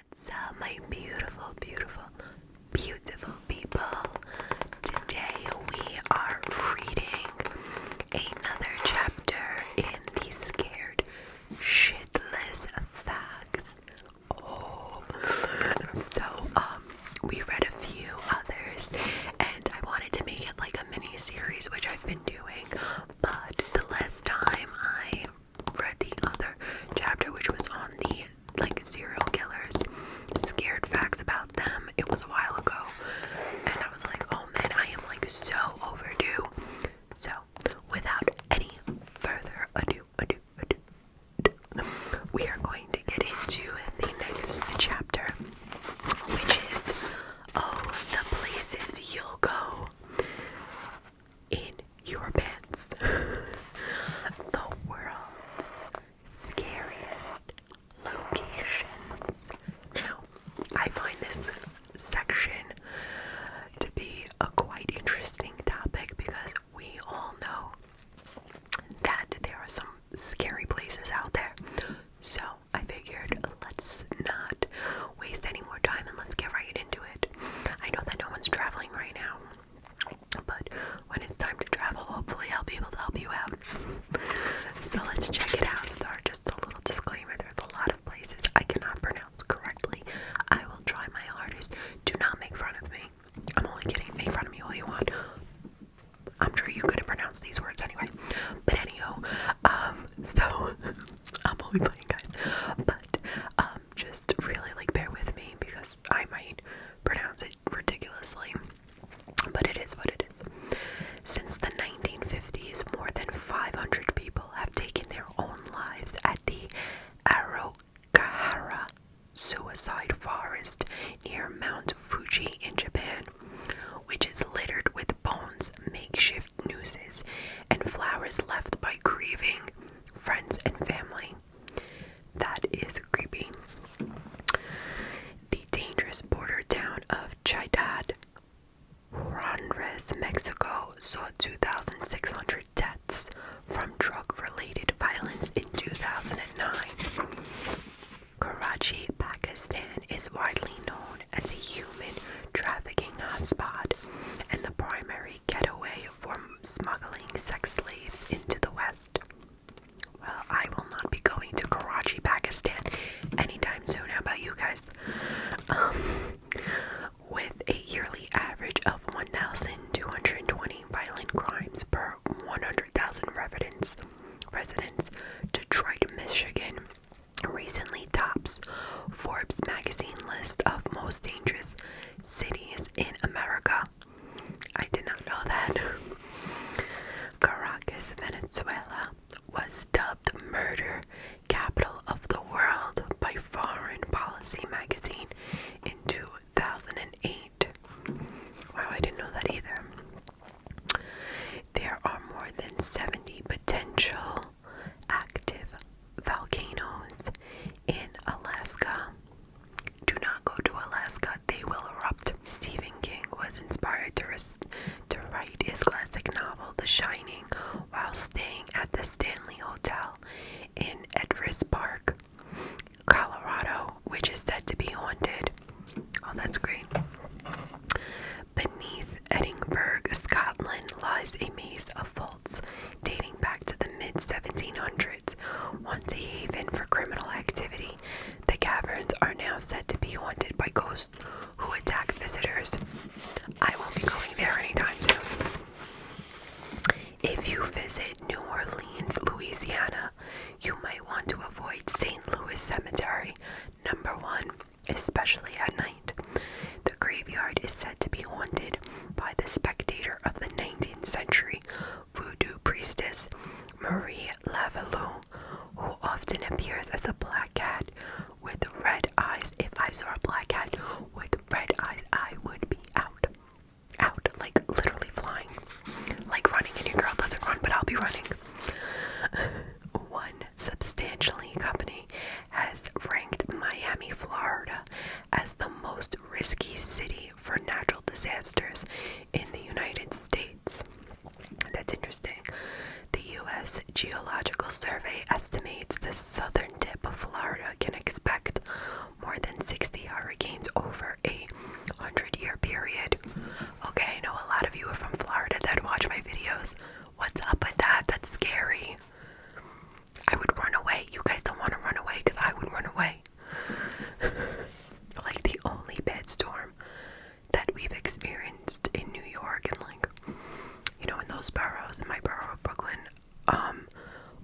What's up, my beautiful, beautiful, beautiful people? Today we are reading another chapter in the Scared Shitless Facts. We read a few others, and I wanted to make it like a mini series, which I've been doing, but the last time I read the other chapter, which was on the serial killers, scared facts about them, it was a while ago, and I was like, oh man, I am so overdue. So without any further ado, we are going to get into the next chapter, which is the places you'll go in your pants. The world's scariest locations. Now, I find this section to be a quite interesting topic because we all know that there are some scary places out there. So I figured let's not waste any more time and let's get right into it. I know that no one's traveling right now, but when it's time to travel, hopefully I'll be able to help you out. So let's check it out. Start just a little disclaimer. There's a lot of places I cannot pronounce correctly. I will try my hardest. Do not make fun of me. I'm only kidding. Make fun of me all you want. I'm sure you couldn't pronounce these words anyway. But anyhow, so I'm only playing, guys. But just really bear with me because I might pronounce it ridiculously. But it is what it is. Since the 1950s, more than 500 people have taken their own lives at the Arokahara suicide forest near Mount Fuji in Japan, which is littered with bones, makeshift nooses, and flowers left by grieving friends and family. That is creepy. The dangerous border town of Ciudad Juarez, Mexico, saw 2,600 deaths from drug-related violence in 2009. Karachi, Pakistan is widely known as a human trafficking hotspot and the primary getaway for smuggling sex slaves into the West. Well, I will not be going to Karachi, Pakistan anytime soon. How about you guys? With a yearly average of 1,220 violent crimes per 100,000 residents, Detroit, Michigan recently tops Forbes magazine list of most dangerous cities in America. I did not know that. Caracas, Venezuela was dubbed murder capital of the world by Foreign Policy magazine in 2008. Wow, I didn't know that either. There are more than 70 potential active volcanoes in Alaska. Do not go to Alaska, they will erupt. Stephen King was inspired to write his classic novel The Shining while staying at the Stanley Hotel in Edwards Park, Colorado, which is said to be haunted. Oh, that's great. Beneath Edinburgh, Scotland, lies a maze of vaults dating back to the mid-1700s. Once a haven for criminal activity, the caverns are now said to be haunted by ghosts who attack visitors. I won't be going there anytime soon. If you visit New Orleans, Louisiana, you might want to avoid St. Louis Cemetery, number 1, especially at night. The graveyard is said to be haunted by the spectator of the 19th century voodoo priestess Marie Lavalou, who often appears as a black cat with red eyes. If I saw a black cat with red eyes, I would be out, literally flying, running, and your girl doesn't run, but I'll be running. One substantially company has ranked Miami, Florida as the most risky city for natural disasters in the United States. That's interesting. The U.S. Geological Survey estimates the southern tip of Florida can expect more than 60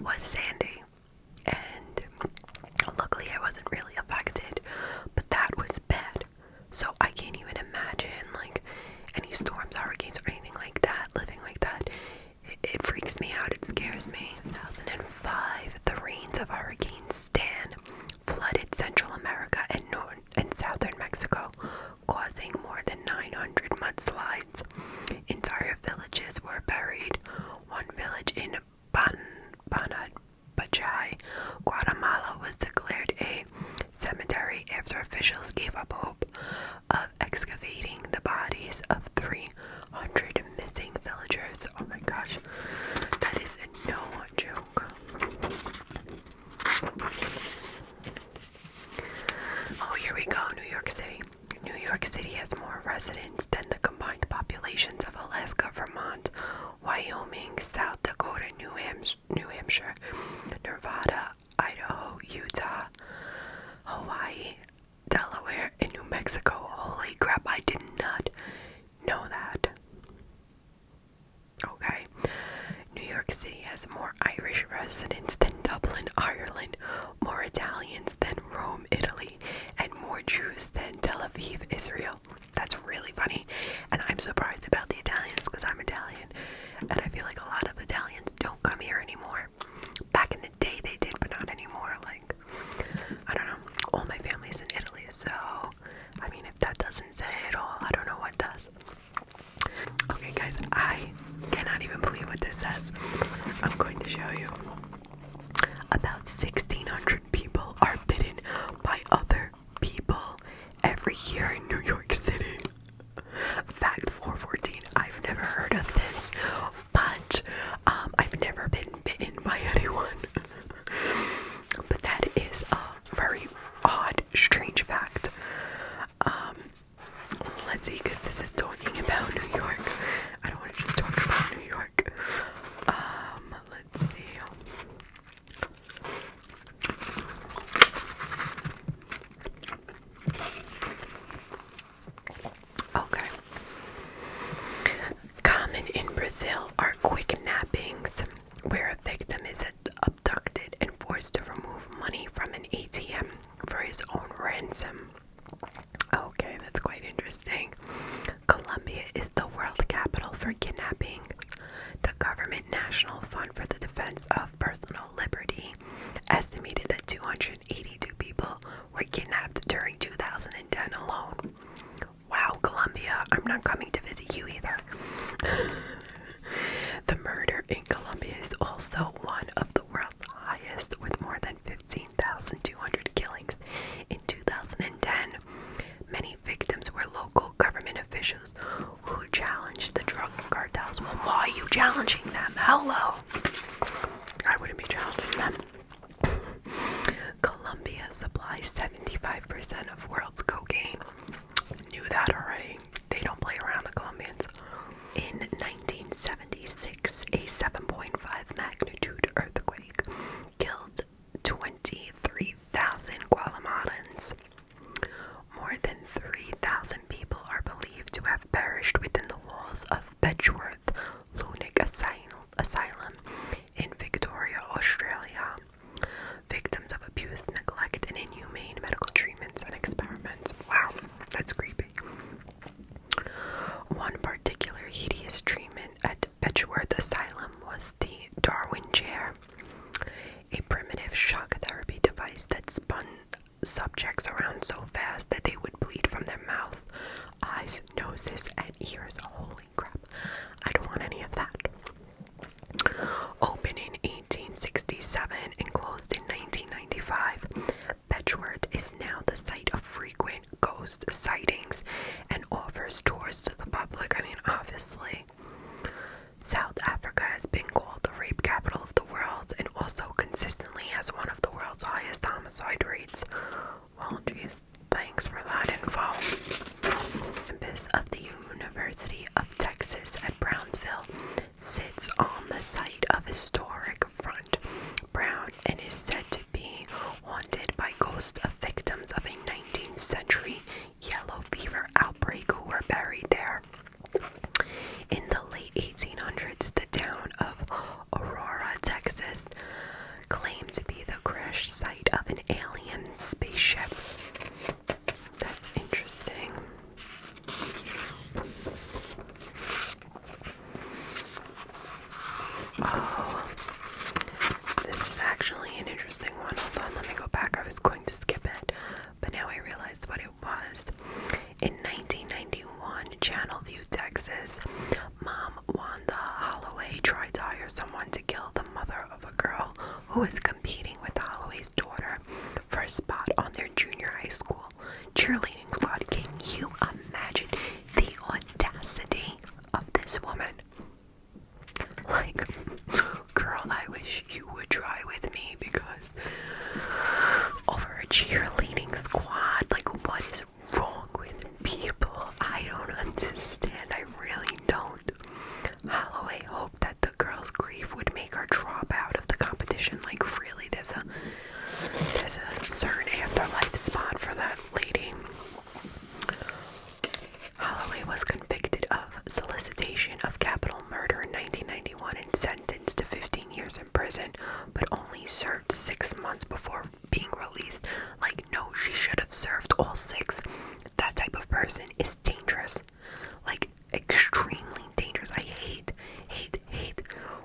was Sandy, and luckily I wasn't really affected, but that was bad. So I can't even imagine like any storms, hurricanes, or anything like that, living like that. It freaks me out, it scares me. 2005, the rains of Hurricane Stan flooded Central America and southern Mexico, causing more than 900 mudslides. Entire villages were buried. One village in Banabajay, Guatemala was declared a cemetery after officials gave up hope of excavating the bodies of 300 missing villagers. Oh my gosh, that is no joke. Oh, here we go, New York City. New York City has more residents than the combined populations of Alaska, Vermont, Wyoming, South Dakota, New Hampshire, Nevada, Idaho, Utah, Hawaii, Delaware, and New Mexico. Holy crap, I did not know that. Okay. New York City has more Irish residents than Dublin, Ireland, more Italians than Rome, Italy, and more Jews than Tel Aviv, Israel. That's really funny. And I'm surprised about the Italians because I'm Italian. And I feel like a lot of Italians don't come here anymore. Back in the day they did, but not anymore. Like, I don't know. All my family's in Italy, so I mean, if that doesn't say it all, I don't know what does. Okay guys, I cannot even believe what this says. I'm going to show you. About 1,600 people are bitten by other people every year in New York City. Fact 414. I've never heard of this, but I've never been bitten by anyone. But that is a very odd, strange fact. Let's see, because this is talking about New York. I don't want to just talk about New York. Let's see. Okay. Common in Brazil are quick nappings, where a victim is abducted and forced to remove money from an ATM for his own ransom. Okay, that's quite interesting. Colombia is the world capital for kidnapping. The Government National Fund for the Defense of Personal Liberty estimated that 282 people were kidnapped during 2010 alone. Wow, Colombia, I'm not coming to visit you either. The murder in Colombia is also one of the world's highest, with more than 15,200 killings in 2010. Many victims were local government officials who challenged the drug cartels. Well, why are you challenging them? Hello. I wouldn't be challenging them. Colombia supplies 75% of world's cocaine. Knew that already. They don't play around, the Colombians. In 1976, a 7.5 magnitude earthquake killed 23,000 Guatemalans. More than 3,000 people are believed to have perished within the walls of Bedworth Lunatic Asylum in Victoria, Australia. Victims of abuse, neglect, and inhumane medical treatments and experiments. Wow, that's creepy. One particular hideous treatment at Bedworth Asylum was the Darwin chair, a primitive shock therapy device that spun subjects around so fast that they would bleed from their mouth, eyes, noses, and ears. Holy crap. I don't want any of that. Open in 1867 and closed in 1995, Bedworth is now the site of frequent ghost sightings and offers tours to the public. I mean, obviously. South Africa has been called the rape capital of the world and also consistently has one of the world's highest homicide rates. Well, geez, thanks for that info. Campus of the University of Texas at Brownsville sits on the site of historic Front Brown and is said to be haunted by ghosts of victims of a 19th century yellow fever outbreak who were buried there. In the late 1800s, the town of Aurora, Texas, who was competing with Holloway's daughter for a spot on their junior high school cheerleading squad. Can you imagine the audacity of this woman? Like, girl, I wish you would try with me, because over a cheerleading squad, like, what is wrong with people? I don't understand. I really don't. Holloway hoped that the girl's grief would make her drop out of the competition. Like, really, there's a certain afterlife spot for that lady. Holloway was convicted of solicitation of capital murder in 1991 and sentenced to 15 years in prison, but only served 6 months before being released. Like, no, she should have served all 6. That type of person is dangerous. Like, extremely dangerous. I hate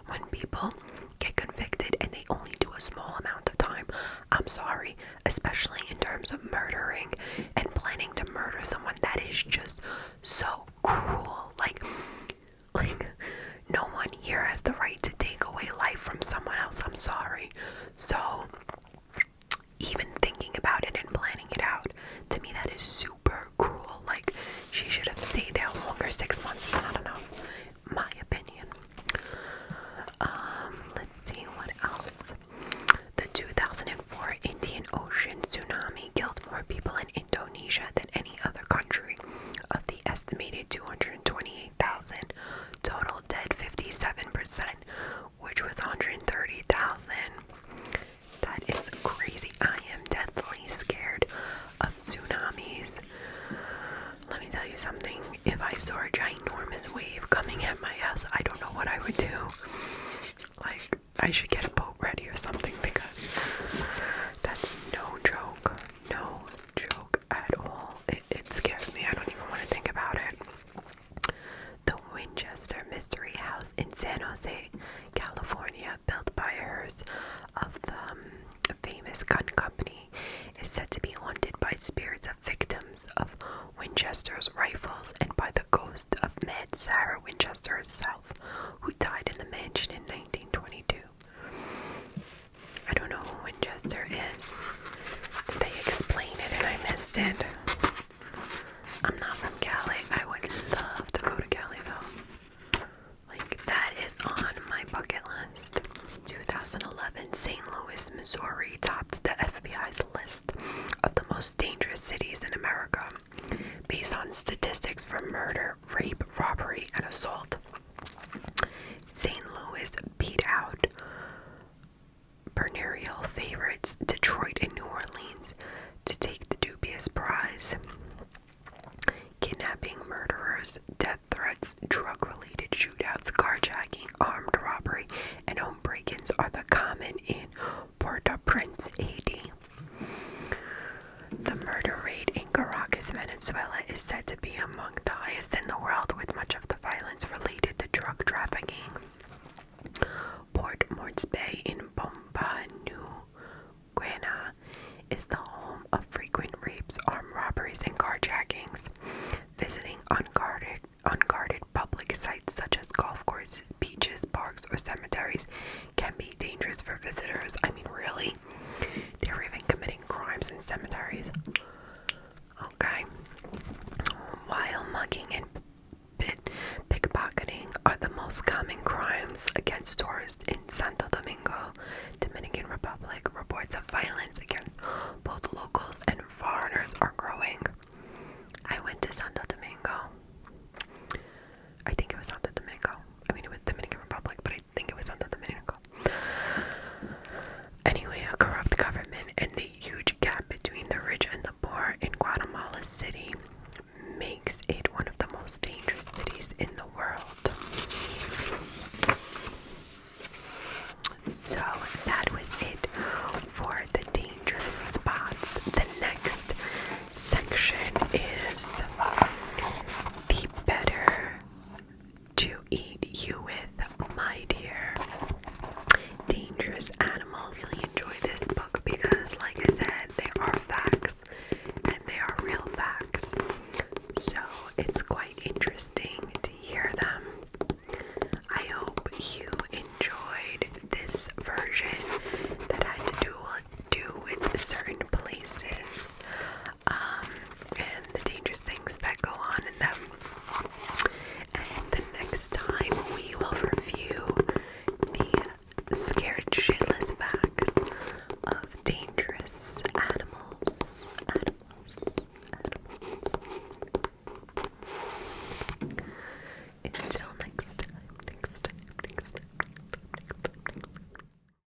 when people get convicted and they only do a small amount of time. I'm sorry, especially in terms of murdering and planning to murder someone. That is just so cruel. Like no one here has the right to take away life from someone else. I'm sorry. So even thinking about it and planning it out, to me that is super cruel. Like, she should have stayed down longer. 6 months is not enough, my opinion. Let's see what else. The 2004 Indian Ocean tsunami killed more people in Indonesia than any other country. Of the estimated 228,000, total dead 57%, which was 130,000. That is crazy. I am deathly scared of tsunamis. Let me tell you something. If I saw a ginormous wave coming at my house, I don't know what I would do. Like, I should get a boat ready or something, because that's no joke. No joke at all. It scares me. I don't even want to think about it. The Winchester Mystery House in San Jose, California, built by heirs of the famous gun company, is said to be haunted by spirits of victims of Winchester's rifles and by the ghost of Mad Sarah Winchester herself, who died in the mansion in 1922. I don't know who Winchester is. Did they explain it and I missed it? I'm not from Cali. I would love to go to Cali though. Like, that is on my bucket list. 2011, St. Louis, Missouri topped the FBI's list of the most dangerous cities in America, based on statistics for murder, rape, robbery, and assault. St. Louis beat out perennial favorites Detroit and New Orleans to take the dubious prize. Kidnapping, murderers, death threats, drug-related shootouts, carjacking, armed robbery, and home break-ins are the common in Port-au-Prince, Haiti. The murder rate in Caracas, Venezuela is said to be among the highest in the world, with much of the violence related to drug trafficking. Port Moresby in Papua New Guinea is the home of frequent rapes, armed robberies, and carjackings. Visiting unguarded public sites such as golf courses, beaches, parks, or cemeteries can be dangerous for visitors. I mean, really? They're even committing crimes in cemeteries. Okay. While mugging and pickpocketing are the most common crimes against tourists in Santo